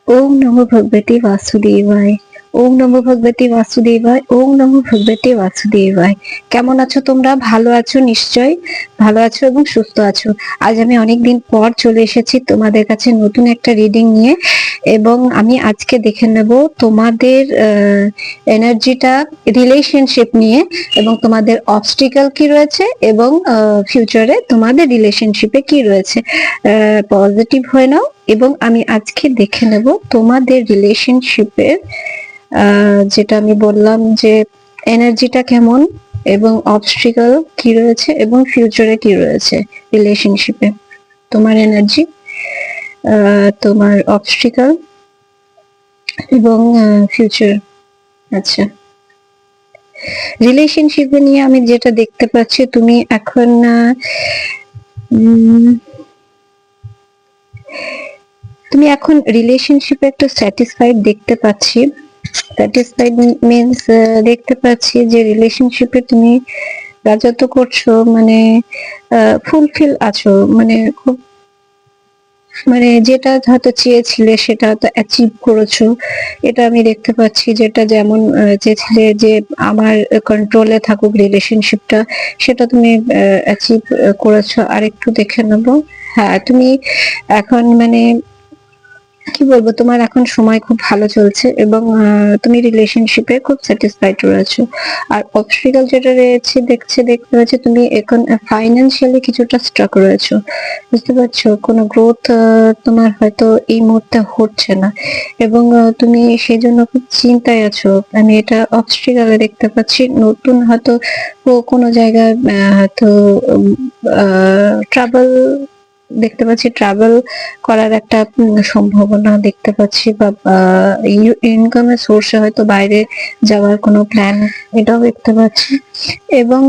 ওম নমো ভগবতে বাসুদেবায়। ওম নমো ভগবতে বাসুদেবায়। ওম নমো ভগবতে বাসুদেবায়। কেমন আছো তোমরা? ভালো আছো নিশ্চয়, ভালো আছো এবং সুস্থ আছো। আজ আমি অনেকদিন পর চলে এসেছি তোমাদের কাছে নতুন একটা রিডিং নিয়ে, এবং আমি আজকে দেখে নেব তোমাদের এনার্জিটা রিলেশনশিপ নিয়ে, এবং তোমাদের অবস্টিকেল কি রয়েছে, এবং ফিউচারে তোমাদের রিলেশনশিপে কি রয়েছে। পজিটিভ হয়ে নাও, এবং আমি আজকে দেখে নেব তোমাদের রিলেশনশিপের যেটা আমি বললাম যে এনার্জিটা কেমন, এবং অবস্ট্রিকেল কি রয়েছে, এবং ফিউচারে কি রয়েছে রিলেশনশিপে। তোমার এনার্জি, তোমার অবস্ট্রিকেল এবং ফিউচার। আচ্ছা, রিলেশনশিপে নিয়ে আমি যেটা দেখতে পাচ্ছি, তুমি এখন রিলেশনশিপে একটু স্যাটিসফাইড দেখতে পাচ্ছি। স্যাটিসফাইড মিন্স দেখতে পাচ্ছি যে রিলেশনশিপে তুমি রাজত্ব করছো, মানে ফুলফিল আছো, মানে খুব, মানে যেটা হয়তো চেয়েছিলে সেটা হয়তো অ্যাচিভ করেছো, এটা আমি দেখতে পাচ্ছি। যেটা যেমন চেয়েছিলে যে আমার কন্ট্রোলে থাকুক রিলেশনশিপটা, সেটা তুমি অ্যাচিভ করেছো। আর একটু দেখে নেবো। হ্যাঁ, তুমি এখন মানে কি বলবো, তোমার এখন সময় খুব ভালো চলছে, এবং তুমি রিলেশনশিপে খুব স্যাটিসফাইড রয়েছো। আর অবস্ট্রাকল যেটা রয়েছে দেখতে পাচ্ছি তুমি এখন ফাইন্যান্সিয়ালি কিছুটা স্ট্রাক রয়েছো, বুঝতে পারছো? কোনো গ্রোথ তোমার হয়তো এই মুহূর্তে হচ্ছে না, এবং তুমি সেই জন্য খুব চিন্তায় আছো। আমি এটা অবস্ট্রাকলে দেখতে পাচ্ছি। নতুন হয়তো কোনো জায়গায় হয়তো ট্রাভেল দেখতে পাচ্ছি, ট্রাভেল করার একটা সম্ভাবনা দেখতে পাচ্ছি, বা ইনকামের সোর্সে হয়তো বাইরে যাওয়ার কোনো প্ল্যান, এটাও দেখতে পাচ্ছি। এবং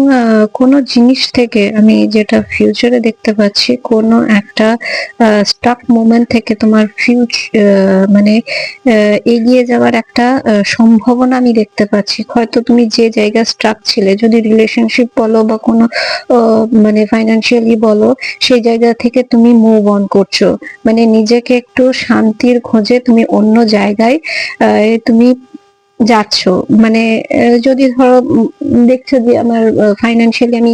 কোনো জিনিস থেকে আমি যেটা ফিউচারে দেখতে পাচ্ছি, কোনো একটা স্টাক মোমেন্ট থেকে তোমার মানে এগিয়ে যাওয়ার একটা সম্ভাবনা আমি দেখতে পাচ্ছি। হয়তো তুমি যে জায়গায় স্টাক ছিলে, যদি রিলেশনশিপ বলো বা কোনো মানে ফাইন্যান্সিয়ালি বলো, সেই জায়গা থেকে তুমি মুভ অন করছো, মানে নিজেকে একটু শান্তির খোঁজে তুমি অন্য জায়গায় তুমি যাচ্ছ। মানে যদি ধরো দেখছো যে আমার ফাইন্যান্সিয়ালি আমি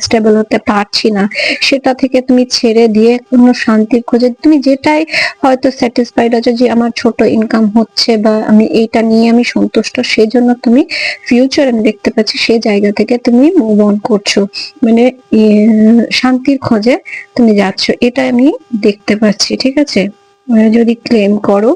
স্টেবল হতে পারছি না, সেটা থেকে তুমি ছেড়ে দিয়ে কোনো শান্তির খোঁজে তুমি যেটাই হয়তো স্যাটিসফাইড আছো, যে আমার ছোট ইনকাম হচ্ছে বা আমি এইটা নিয়ে আমি সন্তুষ্ট, সেই জন্য তুমি ফিউচার আমি দেখতে পাচ্ছি সেই জায়গা থেকে তুমি মুভ অন করছো, মানে শান্তির খোঁজে তুমি যাচ্ছ, এটা আমি দেখতে পাচ্ছি। ঠিক আছে, যদি ক্লেম করো